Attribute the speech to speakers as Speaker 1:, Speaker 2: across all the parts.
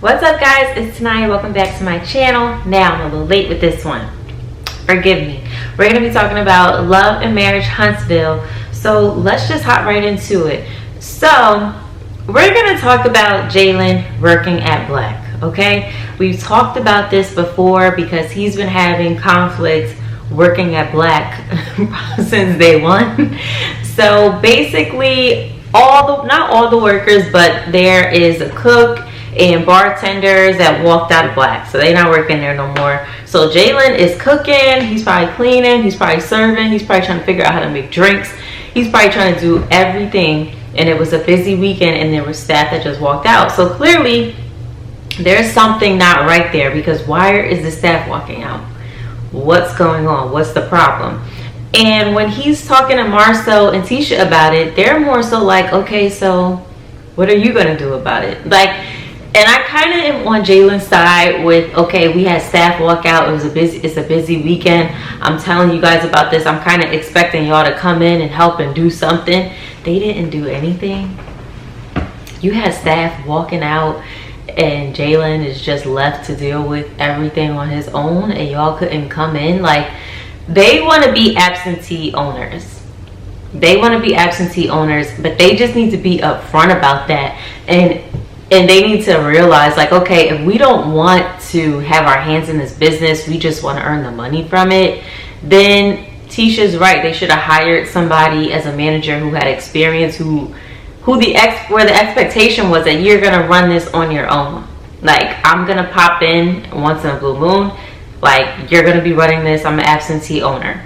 Speaker 1: What's up, guys? It's Tanaya. Welcome back to my channel. Now, I'm a little late with this one. Forgive me. We're going to be talking about Love and Marriage Huntsville. So let's just hop right into it. So we're going to talk about Jalen working at Black. Okay? We've talked about this before because he's been having conflict working at Black since day one. So basically, not all the workers, but there is a cook and bartenders that walked out of Black, so they're not working there no more. So Jalen is cooking, he's probably cleaning, he's probably serving, he's probably trying to figure out how to make drinks, he's probably trying to do everything. And it was a busy weekend and there was staff that just walked out. So clearly there's something not right there, because why is the staff walking out? What's going on? What's the problem? And when he's talking to Marcel and Tisha about it, they're more so like, okay, so what are you gonna do about it? And I kind of am on Jalen's side with, okay, we had staff walk out. It's a busy weekend. I'm telling you guys about this. I'm kind of expecting y'all to come in and help and do something. They didn't do anything. You had staff walking out and Jalen is just left to deal with everything on his own, and y'all couldn't come in. Like, they want to be absentee owners. They want to be absentee owners, but they just need to be upfront about that. And they need to realize, like, okay, if we don't want to have our hands in this business, we just want to earn the money from it, then Tisha's right. They should have hired somebody as a manager who had experience, where the expectation was that you're going to run this on your own. Like, I'm going to pop in once in a blue moon. Like, you're going to be running this. I'm an absentee owner.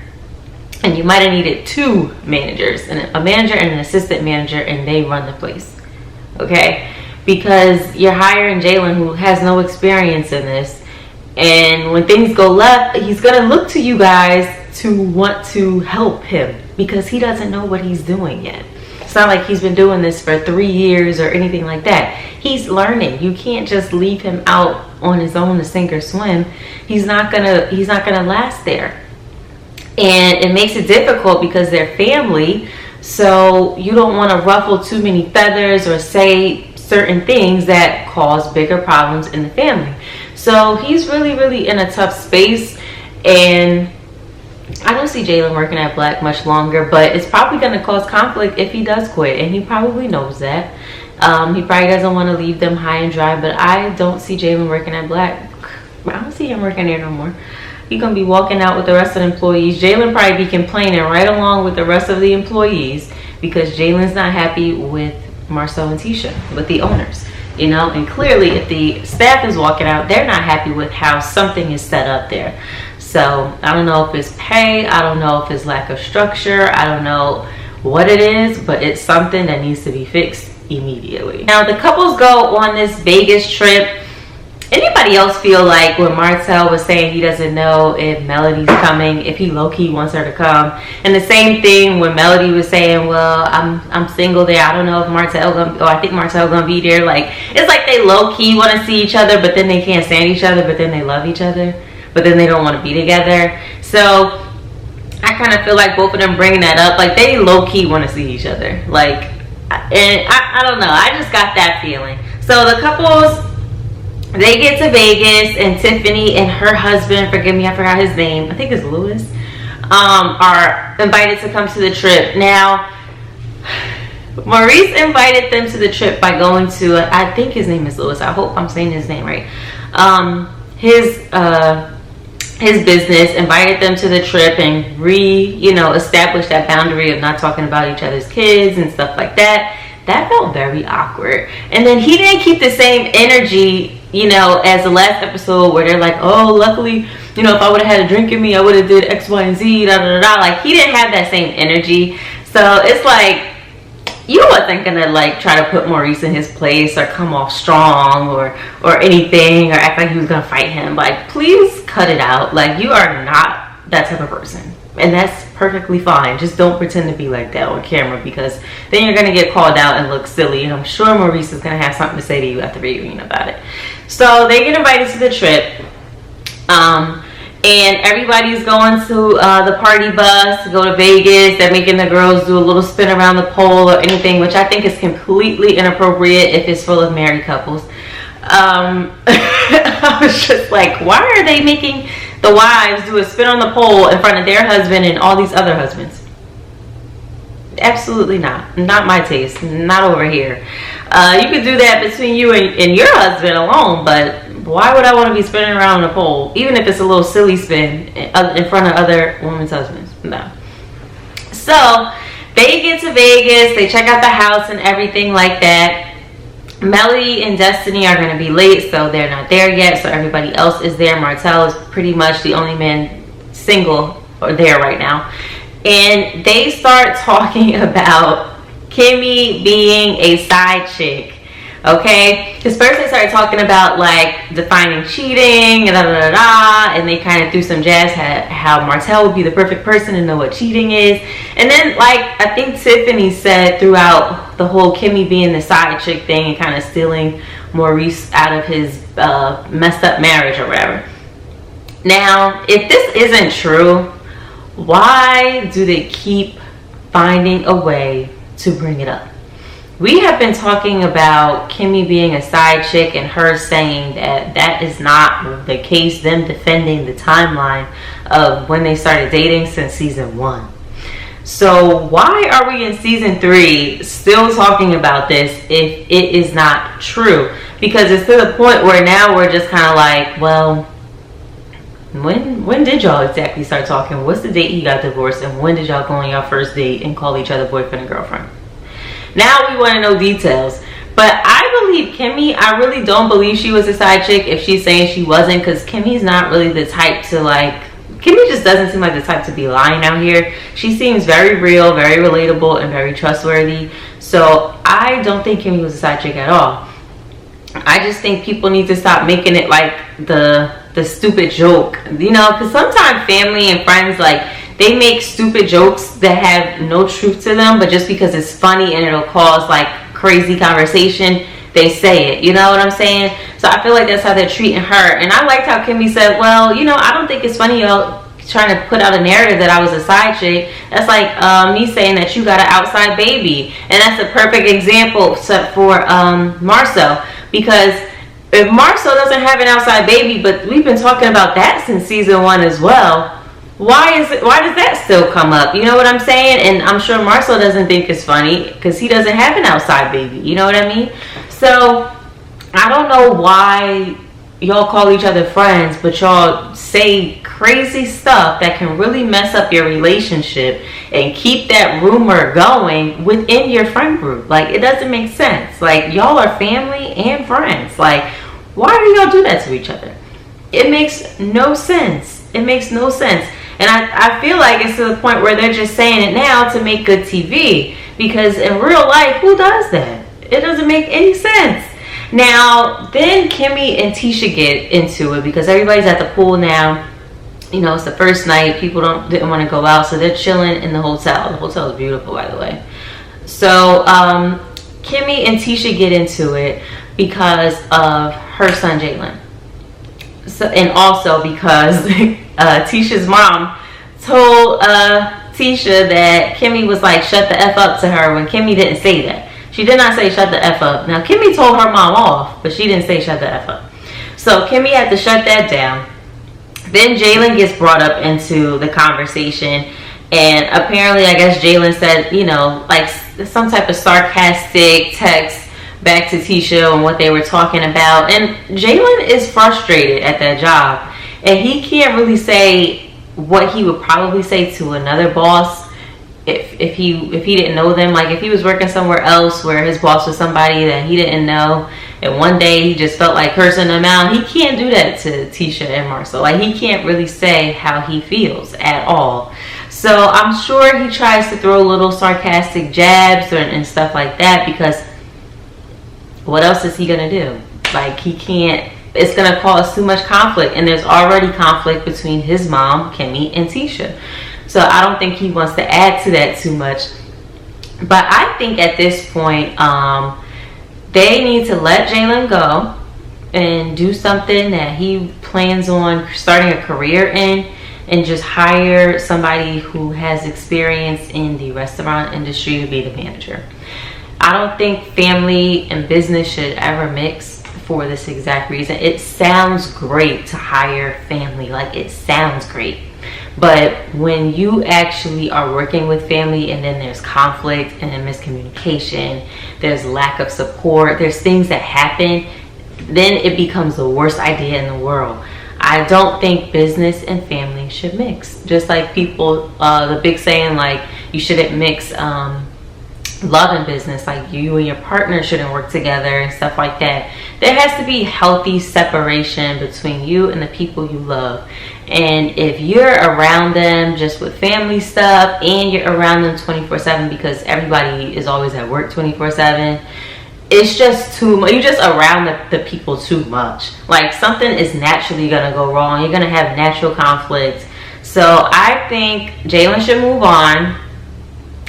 Speaker 1: And you might have needed two managers, a manager and an assistant manager, and they run the place. Okay? Because you're hiring Jalen, who has no experience in this, and when things go left, he's gonna look to you guys to want to help him because he doesn't know what he's doing yet. It's not like he's been doing this for 3 years or anything like that. He's learning. You can't just leave him out on his own to sink or swim. He's not gonna last there, and it makes it difficult because they're family. So you don't want to ruffle too many feathers or say certain things that cause bigger problems in the family. So he's really in a tough space, and I don't see Jalen working at Black much longer, but it's probably going to cause conflict if he does quit, and he probably knows that. He probably doesn't want to leave them high and dry, but I don't see Jalen working at Black. I don't see him working there no more. He's going to be walking out with the rest of the employees. Jalen probably be complaining right along with the rest of the employees because Jalen's not happy with Marcel and Tisha, with the owners, and clearly if the staff is walking out, they're not happy with how something is set up there. So I don't know if it's pay, I don't know if it's lack of structure, I don't know what it is, but it's something that needs to be fixed immediately. Now, the couples go on this Vegas trip. Anybody else feel like when Marcel was saying he doesn't know if Melody's coming, if he low-key wants her to come? And the same thing when Melody was saying, well, I'm single there. I don't know if I think Marcel gonna be there. Like, it's like they low-key want to see each other, but then they can't stand each other, but then they love each other, but then they don't want to be together. So I kind of feel like both of them bringing that up, like they low-key want to see each other. Like, and I don't know. I just got that feeling. So the couples, they get to Vegas, and Tiffany and her husband, forgive me, I forgot his name, I think it's Louis, are invited to come to the trip. Now, Maurice invited them to the trip by going to, I think his name is Louis, I hope I'm saying his name right, his business, invited them to the trip and establish that boundary of not talking about each other's kids and stuff like that. That felt very awkward. And then he didn't keep the same energy, as the last episode where they're like, oh, luckily, if I would have had a drink in me, I would have did X, Y, and Z, da, da, da, da. Like, he didn't have that same energy. So it's like, you wasn't gonna like try to put Maurice in his place or come off strong or anything, or act like he was gonna fight him. Like, please cut it out. Like, you are not that type of person. And that's perfectly fine. Just don't pretend to be like that on camera, because then you're going to get called out and look silly. And I'm sure Maurice is going to have something to say to you at the reunion about it. So they get invited to the trip. And everybody's going to the party bus to go to Vegas. They're making the girls do a little spin around the pole or anything, which I think is completely inappropriate if it's full of married couples. I was just like, why are they making the wives do a spin on the pole in front of their husband and all these other husbands? Absolutely not. Not my taste. Not over here. You could do that between you and your husband alone, but why would I want to be spinning around on a pole, even if it's a little silly spin in front of other women's husbands? No. So they get to Vegas, they check out the house and everything like that. Melody and Destiny are going to be late, so they're not there yet, so everybody else is there. Martell is pretty much the only man single or there right now. And they start talking about Kimmie being a side chick. Okay, because first they started talking about like defining cheating and and they kind of threw some jazz at how Martell would be the perfect person to know what cheating is. And then, like, I think Tiffany said throughout the whole Kimmie being the side chick thing and kind of stealing Maurice out of his messed up marriage or whatever. Now, if this isn't true, why do they keep finding a way to bring it up? We have been talking about Kimmie being a side chick and her saying that that is not the case, them defending the timeline of when they started dating since season 1. So why are we in season 3 still talking about this if it is not true? Because it's to the point where now we're just kind of like, well, when did y'all exactly start talking? What's the date he got divorced, and when did y'all go on your first date and call each other boyfriend and girlfriend? Now we want to know details. But I believe Kimmie. I really don't believe she was a side chick if she's saying she wasn't, because Kimmie's not really the type to like, Kimmie just doesn't seem like the type to be lying out here. She seems very real, very relatable, and very trustworthy. So I don't think Kimmie was a side chick at all. I just think people need to stop making it like the stupid joke, you know, because sometimes family and friends, like, they make stupid jokes that have no truth to them, but just because it's funny and it'll cause like crazy conversation, they say it. You know what I'm saying? So I feel like that's how they're treating her. And I liked how Kimmie said, well, you know, I don't think it's funny y'all trying to put out a narrative that I was a side chick. That's like me saying that you got an outside baby. And that's a perfect example except for Marcel. Because if Marcel doesn't have an outside baby, but we've been talking about that since season 1 as well, why does that still come up? You know what I'm saying? And I'm sure Marcel doesn't think it's funny because he doesn't have an outside baby. You know what I mean? So I don't know why y'all call each other friends, but y'all say crazy stuff that can really mess up your relationship and keep that rumor going within your friend group. Like, it doesn't make sense. Like, y'all are family and friends. Like, why do y'all do that to each other? It makes no sense. It makes no sense. And I feel like it's to the point where they're just saying it now to make good TV. Because in real life, who does that? It doesn't make any sense. Now, then Kimmie and Tisha get into it because everybody's at the pool now. You know, it's the first night. People didn't want to go out, so they're chilling in the hotel. The hotel is beautiful, by the way. So, Kimmie and Tisha get into it because of her son, Jalen. So, and also because Tisha's mom told Tisha that Kimmie was like, shut the F up to her, when Kimmie didn't say that. She did not say shut the F up. Now, Kimmie told her mom off, but she didn't say shut the F up. So Kimmie had to shut that down. Then Jalen gets brought up into the conversation. And apparently, I guess Jalen said, you know, like some type of sarcastic text back to Tisha on what they were talking about. And Jalen is frustrated at that job. And he can't really say what he would probably say to another boss if he didn't know them. Like, if he was working somewhere else where his boss was somebody that he didn't know, and one day he just felt like cursing them out, he can't do that to Tisha and Marcel. Like, he can't really say how he feels at all. So I'm sure he tries to throw little sarcastic jabs and stuff like that, because what else is he gonna do? Like, he can't. It's gonna cause too much conflict, and there's already conflict between his mom, Kimmie, and Tisha. So I don't think he wants to add to that too much. But I think at this point, they need to let Jalen go and do something that he plans on starting a career in, and just hire somebody who has experience in the restaurant industry to be the manager. I don't think family and business should ever mix. for this exact reason. It sounds great to hire family, like it sounds great. But when you actually are working with family and then there's conflict and then miscommunication, there's lack of support, there's things that happen, then it becomes the worst idea in the world. I don't think business and family should mix. Just like people, the big saying, like, you shouldn't mix love and business, like you and your partner shouldn't work together and stuff like that. There has to be healthy separation between you and the people you love. And if you're around them just with family stuff and you're around them 24/7 because everybody is always at work 24/7, it's just too much. You're just around the people too much. Like, something is naturally gonna go wrong. You're gonna have natural conflict. So I think Jalen should move on,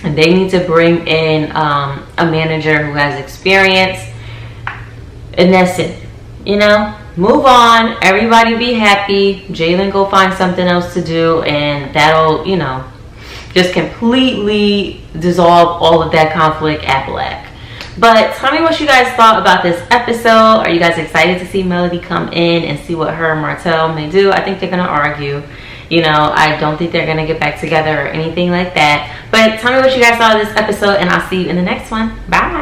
Speaker 1: and they need to bring in a manager who has experience, and that's it. You know, move on. Everybody be happy. Jalen go find something else to do, and that'll, you know, just completely dissolve all of that conflict at black. But tell me what you guys thought about this episode. Are you guys excited to see Melody come in and see what her and Martell may do? I think they're gonna argue. You know, I don't think they're gonna get back together or anything like that. But tell me what you guys thought of this episode, and I'll see you in the next one. Bye.